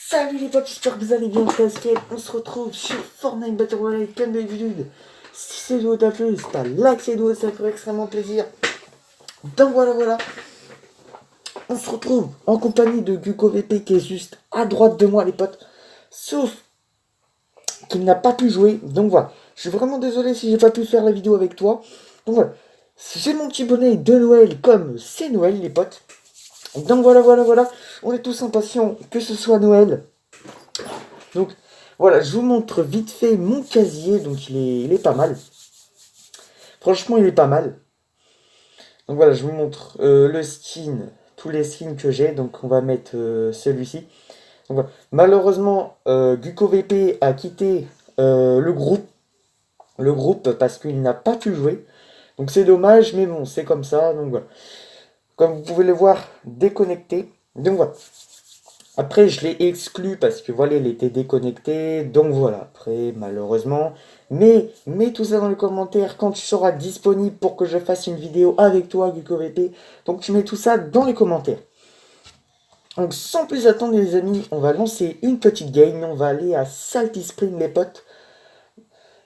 Salut les potes, j'espère que vous allez bien, Casquette. On se retrouve sur Fortnite Battle Royale comme d'habitude. Si cette vidéo t'a plu, n'hésite pas à like cette vidéo, ça ferait extrêmement plaisir. Donc voilà, on se retrouve en compagnie de Guko VP qui est juste à droite de moi les potes. Sauf qu'il n'a pas pu jouer, donc voilà. Je suis vraiment désolé si j'ai pas pu faire la vidéo avec toi. Donc voilà, j'ai mon petit bonnet de Noël comme c'est Noël les potes. Donc voilà, on est tous impatients que ce soit Noël. Donc voilà, je vous montre vite fait mon casier, donc il est pas mal. Franchement, il est pas mal. Donc voilà, je vous montre le skin, tous les skins que j'ai. Donc on va mettre celui-ci. Donc voilà. Malheureusement, Guko VP a quitté le groupe parce qu'il n'a pas pu jouer. Donc c'est dommage, mais bon, c'est comme ça. Donc voilà. Comme vous pouvez le voir, déconnecté. Donc voilà. Après, je l'ai exclu parce que voilà, il était déconnecté. Donc voilà, après, malheureusement. Mais mets tout ça dans les commentaires quand tu seras disponible pour que je fasse une vidéo avec toi, GukoVP. Donc tu mets tout ça dans les commentaires. Donc sans plus attendre les amis, on va lancer une petite game. On va aller à Salty Spring les potes.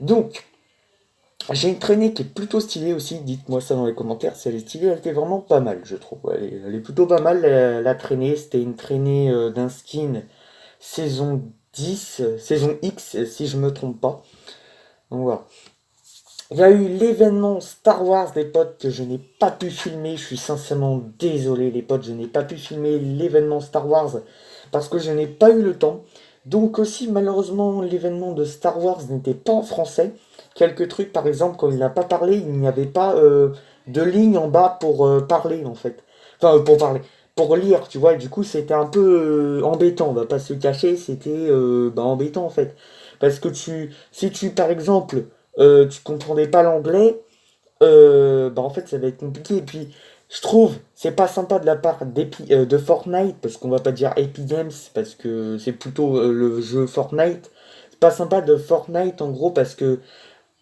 Donc, j'ai une traînée qui est plutôt stylée aussi. Dites-moi ça dans les commentaires. Si elle est stylée, elle était vraiment pas mal, je trouve. Elle est plutôt pas mal la traînée. C'était une traînée d'un skin saison 10, saison X, si je me trompe pas. Donc voilà. Il y a eu l'événement Star Wars, les potes, que je n'ai pas pu filmer. Je suis sincèrement désolé, les potes. Je n'ai pas pu filmer l'événement Star Wars parce que je n'ai pas eu le temps. Donc aussi, malheureusement, l'événement de Star Wars n'était pas en français. Quelques trucs, par exemple, quand il n'a pas parlé, il n'y avait pas de ligne en bas pour parler, en fait. Enfin, pour parler, pour lire, tu vois. Et du coup, c'était un peu embêtant, on va pas se cacher. C'était embêtant, en fait. Parce que si tu, par exemple, tu comprenais pas l'anglais, en fait, ça va être compliqué. Et puis, je trouve, c'est pas sympa de la part de Fortnite, parce qu'on va pas dire Epic Games, parce que c'est plutôt le jeu Fortnite. C'est pas sympa de Fortnite, en gros, parce que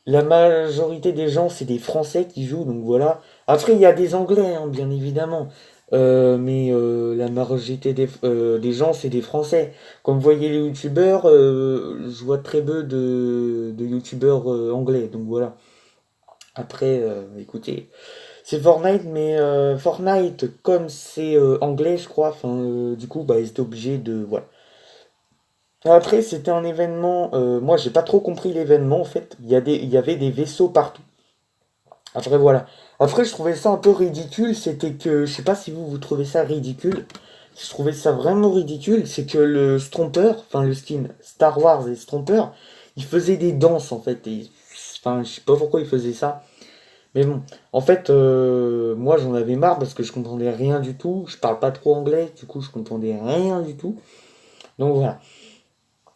la majorité des gens, c'est des Français qui jouent, donc voilà. Après, il y a des Anglais, hein, bien évidemment. Mais la majorité des gens, c'est des Français. Comme vous voyez les youtubeurs, je vois très peu de youtubeurs anglais, donc voilà. Après, écoutez, c'est Fortnite, mais Fortnite, comme c'est anglais, je crois, enfin, du coup, bah, ils étaient obligés de. Voilà. Après, c'était un événement. Moi, j'ai pas trop compris l'événement, en fait. Il y avait des vaisseaux partout. Après, voilà. Après, je trouvais ça un peu ridicule. C'était que. Je sais pas si vous trouvez ça ridicule. Je trouvais ça vraiment ridicule. C'est que le Stomper, enfin, le skin Star Wars et Stomper, il faisait des danses, en fait. Enfin, je sais pas pourquoi il faisait ça. Mais bon, en fait, moi j'en avais marre parce que je comprenais rien du tout. Je parle pas trop anglais, du coup je comprenais rien du tout. Donc voilà.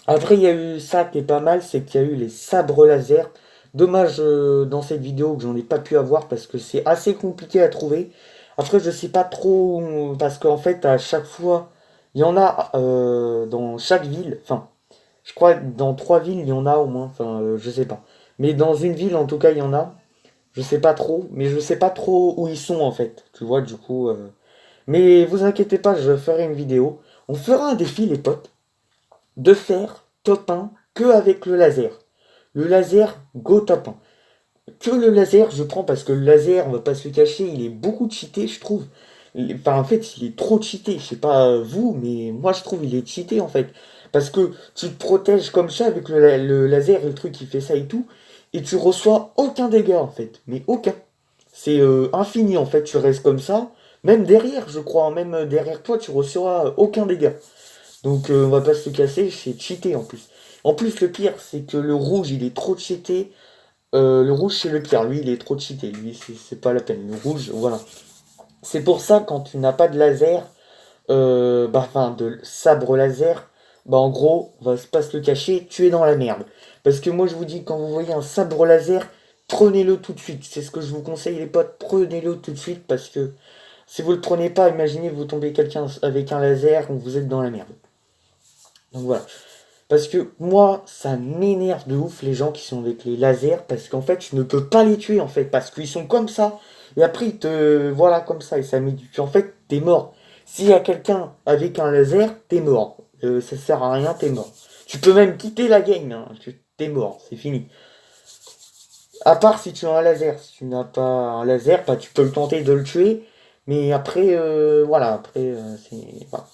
Après, il y a eu ça qui est pas mal, c'est qu'il y a eu les sabres laser. Dommage dans cette vidéo que j'en ai pas pu avoir parce que c'est assez compliqué à trouver. Après, je sais pas trop parce qu'en fait, à chaque fois, il y en a dans chaque ville. Enfin, je crois que dans 3 villes, il y en a au moins. Enfin, je sais pas. Mais dans une ville, en tout cas, il y en a. Je sais pas trop, mais je sais pas trop où ils sont en fait. Tu vois, du coup. Mais vous inquiétez pas, je ferai une vidéo. On fera un défi, les potes, de faire top 1 que avec le laser. Le laser, go top 1. Que le laser, je prends parce que le laser, on va pas se le cacher, il est beaucoup cheaté, je trouve. Enfin, en fait, il est trop cheaté. Je sais pas vous, mais moi, je trouve il est cheaté en fait. Parce que tu te protèges comme ça avec le laser et le truc qui fait ça et tout, et tu reçois aucun dégât en fait. Mais aucun. C'est infini en fait, tu restes comme ça. Même derrière, je crois, même derrière toi, tu reçois aucun dégât. Donc on va pas se le casser, c'est cheaté en plus. En plus, le pire, c'est que le rouge, il est trop cheaté. Le rouge, c'est le pire. Lui, il est trop cheaté. Lui, c'est pas la peine. Le rouge, voilà. C'est pour ça, quand tu n'as pas de laser, enfin, de sabre laser, bah, en gros, on va pas se le cacher, tu es dans la merde. Parce que moi, je vous dis, quand vous voyez un sabre laser, prenez-le tout de suite. C'est ce que je vous conseille, les potes. Prenez-le tout de suite parce que si vous le prenez pas, imaginez, vous tombez quelqu'un avec un laser, vous êtes dans la merde. Donc voilà. Parce que moi, ça m'énerve de ouf les gens qui sont avec les lasers, parce qu'en fait, je ne peux pas les tuer, en fait, parce qu'ils sont comme ça. Et après, ils te... Voilà, comme ça, et ça met du... En fait, t'es mort. S'il y a quelqu'un avec un laser, t'es mort. ça sert à rien, t'es mort. Tu peux même quitter la game, hein, t'es mort, c'est fini. À part si tu as un laser. Si tu n'as pas un laser, bah, tu peux le tenter de le tuer. Mais après, voilà, après, c'est. Voilà.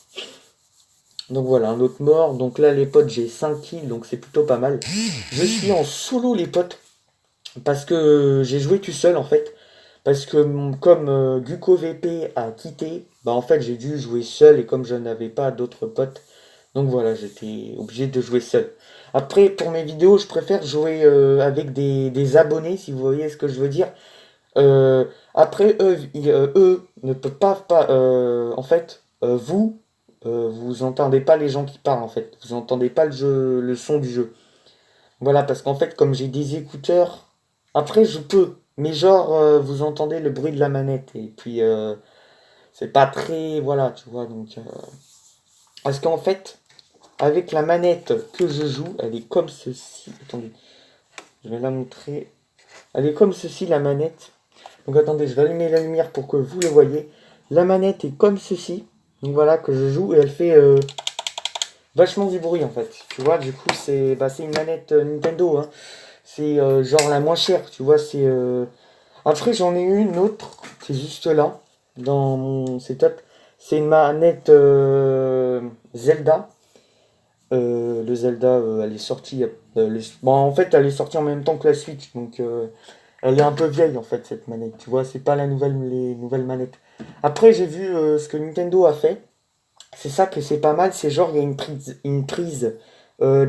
Donc voilà, un autre mort. Donc là, les potes, j'ai 5 kills, donc c'est plutôt pas mal. Je suis en solo, les potes, parce que j'ai joué tout seul, en fait. Parce que comme Guko VP a quitté, bah en fait, j'ai dû jouer seul, et comme je n'avais pas d'autres potes, donc voilà, j'étais obligé de jouer seul. Après, pour mes vidéos, je préfère jouer avec des abonnés, si vous voyez ce que je veux dire. Après, eux ne peuvent pas, en fait, vous entendez pas les gens qui parlent, en fait. Vous entendez pas le son du jeu. Voilà, parce qu'en fait, comme j'ai des écouteurs, après, je peux. Mais genre, vous entendez le bruit de la manette. Et puis, c'est pas très... Voilà, tu vois, donc... Parce qu'en fait, avec la manette que je joue, elle est comme ceci. Attendez, je vais la montrer. Elle est comme ceci, la manette. Donc attendez, je vais allumer la lumière pour que vous le voyez. La manette est comme ceci. Donc voilà, que je joue et elle fait vachement du bruit en fait. Tu vois, du coup, c'est une manette Nintendo. Hein. C'est genre la moins chère, tu vois. Après, j'en ai une autre, c'est juste là, dans mon setup. C'est une manette Zelda. Le Zelda, elle est sortie. Bon, en fait, elle est sortie en même temps que la Switch. Donc, elle est un peu vieille en fait cette manette, tu vois, c'est pas les nouvelles manettes. Après j'ai vu ce que Nintendo a fait, c'est ça que c'est pas mal, c'est genre il y a une prise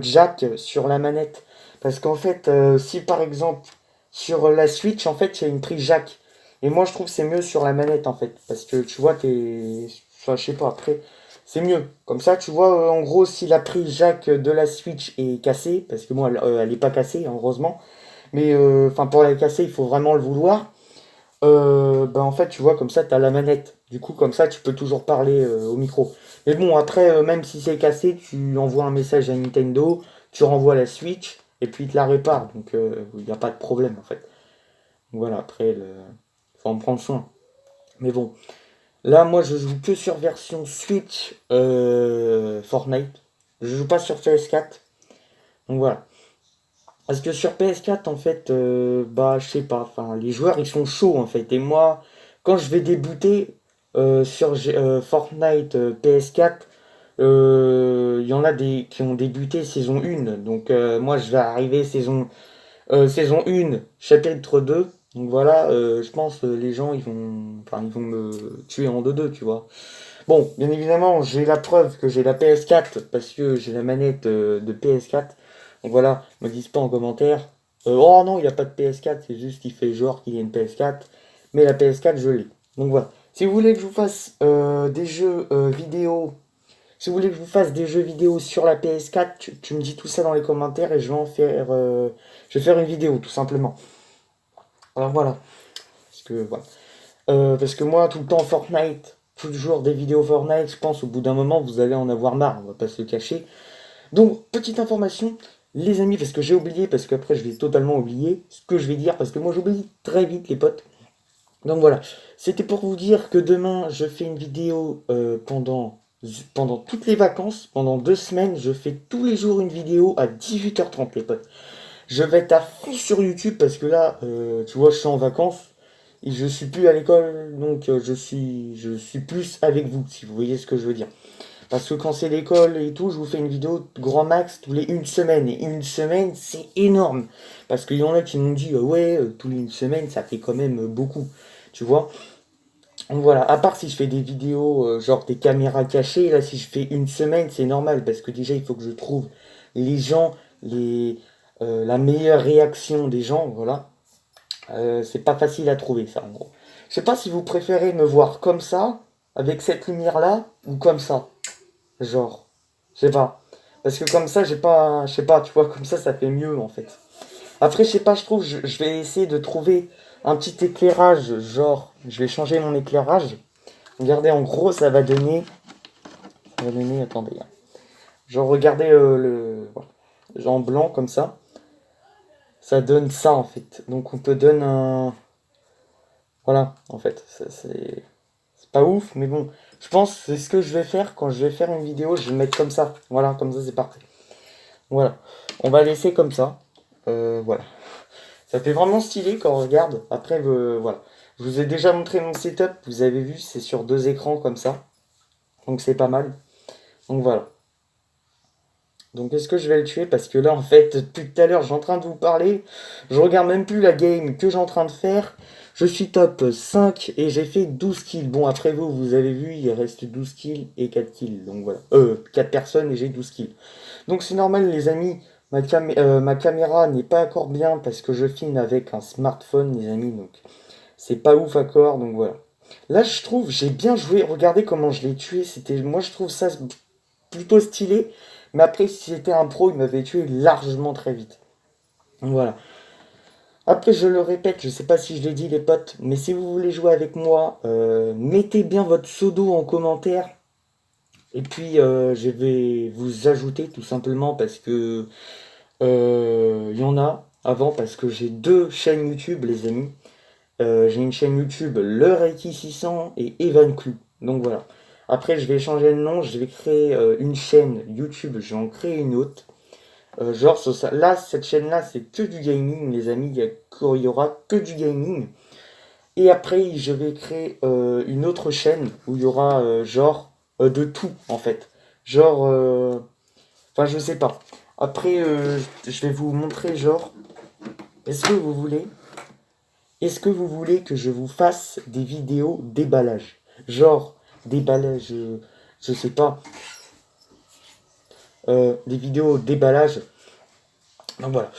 jack sur la manette. Parce qu'en fait, si par exemple sur la Switch, en fait il y a une prise jack. Et moi je trouve que c'est mieux sur la manette en fait. Parce que tu vois, enfin, je sais pas, après, c'est mieux. Comme ça, tu vois, en gros, si la prise jack de la Switch est cassée, parce que moi elle est pas cassée, hein, heureusement. Mais enfin pour la casser, il faut vraiment le vouloir. Bah en fait, tu vois, comme ça, tu as la manette. Du coup, comme ça, tu peux toujours parler au micro. Mais bon, après, même si c'est cassé, tu envoies un message à Nintendo, tu renvoies la Switch, et puis il te la répare. Donc, il n'y a pas de problème, en fait. Donc, voilà, après, il faut en prendre soin. Mais bon, là, moi, je joue que sur version Switch Fortnite. Je joue pas sur PS4. Donc, voilà. Parce que sur PS4, en fait, bah, je sais pas, enfin, les joueurs, ils sont chauds, en fait. Et moi, quand je vais débouter sur Fortnite PS4, il y en a des qui ont débuté saison 1. Donc, moi, je vais arriver saison 1, chapitre 2. Donc voilà, je pense les gens, ils vont me tuer en deux, tu vois. Bon, bien évidemment, j'ai la preuve que j'ai la PS4 parce que j'ai la manette de PS4. Donc voilà, me disent pas en commentaire. Oh non, il a pas de PS4, c'est juste qu'il fait genre qu'il y a une PS4. Mais la PS4, je l'ai. Donc voilà. Si vous voulez que je vous fasse des jeux vidéo, si vous voulez que je vous fasse des jeux vidéo sur la PS4, tu me dis tout ça dans les commentaires et je vais en faire, je vais faire une vidéo tout simplement. Alors voilà. Voilà. Parce que moi, tout le temps Fortnite, toujours des vidéos Fortnite, je pense au bout d'un moment, vous allez en avoir marre, on va pas se le cacher. Donc, petite information, les amis, parce que j'ai oublié, parce qu'après je vais totalement oublier ce que je vais dire, parce que moi j'oublie très vite les potes. Donc voilà, c'était pour vous dire que demain je fais une vidéo pendant toutes les vacances, pendant 2 semaines, je fais tous les jours une vidéo à 18h30 les potes. Je vais être à fond sur YouTube parce que là, tu vois, je suis en vacances et je suis plus à l'école, donc je suis plus avec vous, si vous voyez ce que je veux dire. Parce que quand c'est l'école et tout, je vous fais une vidéo grand max tous les une semaine. Et une semaine, c'est énorme. Parce qu'il y en a qui m'ont dit, ouais, tous les une semaine, ça fait quand même beaucoup. Tu vois? Donc voilà, à part si je fais des vidéos, genre des caméras cachées, là, si je fais une semaine, c'est normal. Parce que déjà, il faut que je trouve les gens, la meilleure réaction des gens, voilà. C'est pas facile à trouver, ça, en gros. Je sais pas si vous préférez me voir comme ça, avec cette lumière-là, ou comme ça. Genre, je sais pas. Parce que comme ça, j'ai pas, je sais pas, tu vois, comme ça fait mieux en fait. Après, je sais pas, je trouve, je vais essayer de trouver un petit éclairage, genre, je vais changer mon éclairage. Regardez, en gros, ça va donner, attendez, hein. Genre, regardez voilà. Genre en blanc comme ça donne ça en fait. Donc, on te donne un, voilà, en fait, c'est pas ouf, mais bon. Je pense que c'est ce que je vais faire quand je vais faire une vidéo, je vais le mettre comme ça. Voilà, comme ça c'est parfait. Voilà. On va laisser comme ça. Voilà. Ça fait vraiment stylé quand on regarde. Après, voilà. Je vous ai déjà montré mon setup. Vous avez vu, c'est sur 2 écrans comme ça. Donc c'est pas mal. Donc voilà. Donc est-ce que je vais le tuer? Parce que là, en fait, depuis tout à l'heure, je suis en train de vous parler. Je regarde même plus la game que j'ai en train de faire. Je suis top 5 et j'ai fait 12 kills. Bon, après vous, vous avez vu, il reste 12 kills et 4 kills. Donc voilà. 4 personnes et j'ai 12 kills. Donc c'est normal, les amis. Ma caméra n'est pas encore bien parce que je filme avec un smartphone, les amis. Donc c'est pas ouf encore. Donc voilà. Là, je trouve, j'ai bien joué. Regardez comment je l'ai tué. Moi, je trouve ça plutôt stylé. Mais après, si c'était un pro, il m'avait tué largement très vite. Donc voilà. Après, je le répète, je sais pas si je l'ai dit, les potes, mais si vous voulez jouer avec moi, mettez bien votre pseudo en commentaire. Et puis, je vais vous ajouter tout simplement parce que il y en a avant, parce que j'ai 2 chaînes YouTube, les amis. J'ai une chaîne YouTube, le Reiki 600 et Evan Clou. Donc voilà. Après, je vais changer de nom, je vais créer une chaîne YouTube, je vais en créer une autre. Genre, là, cette chaîne-là, c'est que du gaming, les amis. Il y aura que du gaming. Et après, je vais créer une autre chaîne où il y aura genre de tout, en fait. Genre, enfin, je sais pas. Après, je vais vous montrer, genre, est-ce que vous voulez, est-ce que vous voulez que je vous fasse des vidéos déballage? Genre, déballage, je sais pas, des vidéos déballage. Donc voilà.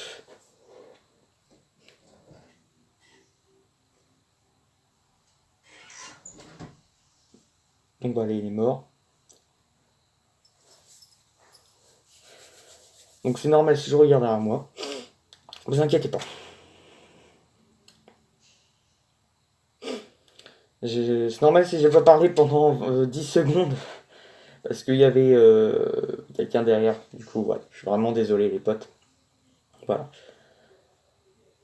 Donc voilà, il est mort. Donc c'est normal si je regarde derrière moi. Ne vous inquiétez pas. C'est normal si j'ai pas parlé pendant 10 secondes. Parce qu'il y avait quelqu'un derrière. Du coup, voilà. Je suis vraiment désolé, les potes. Voilà.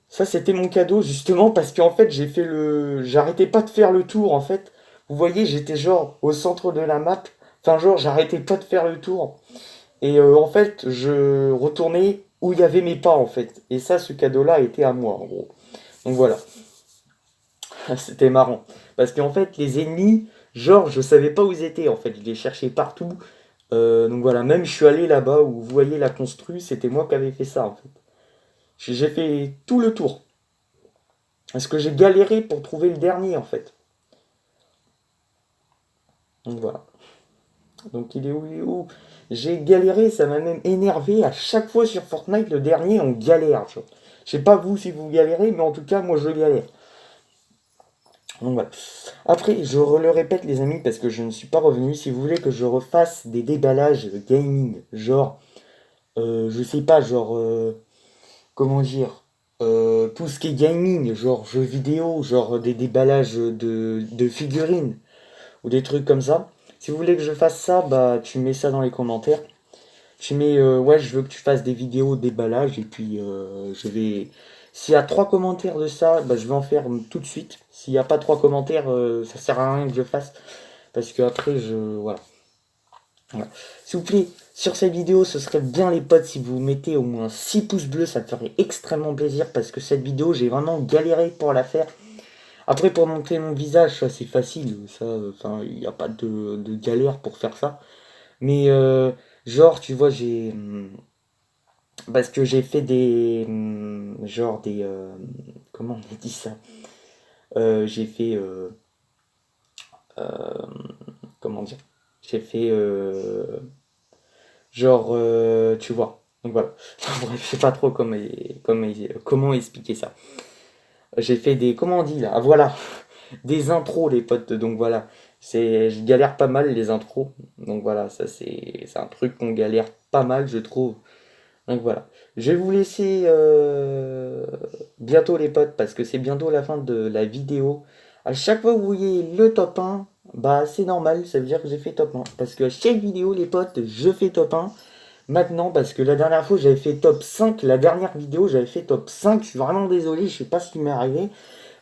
Ça, c'était mon cadeau, justement, parce qu'en fait, j'arrêtais pas de faire le tour, en fait. Vous voyez, j'étais genre au centre de la map. Enfin, genre, j'arrêtais pas de faire le tour. Et en fait, je retournais où il y avait mes pas, en fait. Et ça, ce cadeau-là était à moi, en gros. Donc voilà. C'était marrant. Parce qu'en fait, les ennemis, genre, je savais pas où ils étaient, en fait. Je les cherchais partout. Donc voilà, même je suis allé là-bas où vous voyez la construit, c'était moi qui avais fait ça, en fait. J'ai fait tout le tour. Parce que j'ai galéré pour trouver le dernier, en fait. Donc voilà. Donc il est où, il est où? J'ai galéré, ça m'a même énervé. À chaque fois sur Fortnite, le dernier, on galère. Je sais pas vous si vous galérez, mais en tout cas, moi je galère. Donc voilà. Après, je le répète, les amis, parce que je ne suis pas revenu. Si vous voulez que je refasse des déballages gaming, genre, je sais pas, genre, comment dire, tout ce qui est gaming, genre jeux vidéo, genre des déballages de figurines ou des trucs comme ça. Si vous voulez que je fasse ça, bah tu mets ça dans les commentaires. Tu mets ouais, je veux que tu fasses des vidéos déballage et puis je vais. S'il y a 3 commentaires de ça, bah, je vais en faire tout de suite. S'il n'y a pas 3 commentaires, ça sert à rien que je fasse. Parce que après, voilà. Voilà. S'il vous plaît, sur cette vidéo, ce serait bien les potes si vous mettez au moins 6 pouces bleus, ça me ferait extrêmement plaisir parce que cette vidéo, j'ai vraiment galéré pour la faire. Après, pour montrer mon visage, ça c'est facile, ça, enfin, il n'y a pas de galère pour faire ça. Mais genre, tu vois, parce que j'ai fait genre des... comment on dit ça? J'ai fait... euh, comment dire? J'ai fait... genre, tu vois. Donc voilà. Bref, je sais pas trop comment expliquer ça. J'ai fait des... Comment on dit là? Ah voilà. Des intros, les potes. Donc voilà. Je galère pas mal les intros. Donc voilà, ça c'est un truc qu'on galère pas mal, je trouve. Donc voilà. Je vais vous laisser bientôt les potes parce que c'est bientôt la fin de la vidéo. À chaque fois que vous voyez le top 1, bah c'est normal, ça veut dire que j'ai fait top 1. Parce que à chaque vidéo, les potes, je fais top 1. Maintenant, parce que la dernière fois j'avais fait top 5, la dernière vidéo j'avais fait top 5, je suis vraiment désolé, je sais pas ce qui m'est arrivé.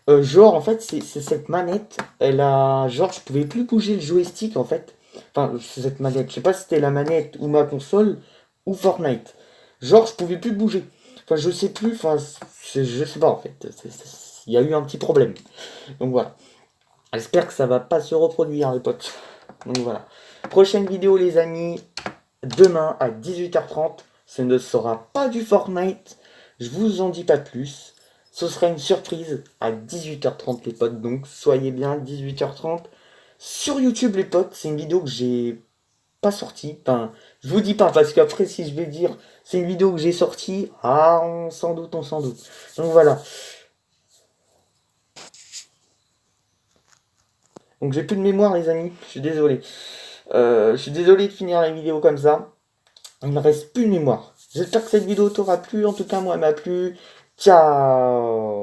Genre, en fait, c'est cette manette, elle a... Genre, je pouvais plus bouger le joystick, en fait. Enfin, c'est cette manette, je sais pas si c'était la manette ou ma console, ou Fortnite. Genre, je pouvais plus bouger. Enfin, je sais plus, enfin, je sais pas, en fait. Il y a eu un petit problème. Donc voilà. J'espère que ça va pas se reproduire, les potes. Donc voilà. Prochaine vidéo, les amis, demain à 18h30. Ce ne sera pas du Fortnite. Je vous en dis pas plus. Ce sera une surprise à 18h30, les potes. Donc soyez bien, 18h30. Sur YouTube, les potes, c'est une vidéo que j'ai pas sortie. Enfin, je vous dis pas, parce qu'après, si je vais dire c'est une vidéo que j'ai sortie, ah, on s'en doute, on s'en doute. Donc voilà. Donc j'ai plus de mémoire, les amis. Je suis désolé. Je suis désolé de finir la vidéo comme ça. Il ne reste plus de mémoire. J'espère que cette vidéo t'aura plu. En tout cas, moi, elle m'a plu. Ciao!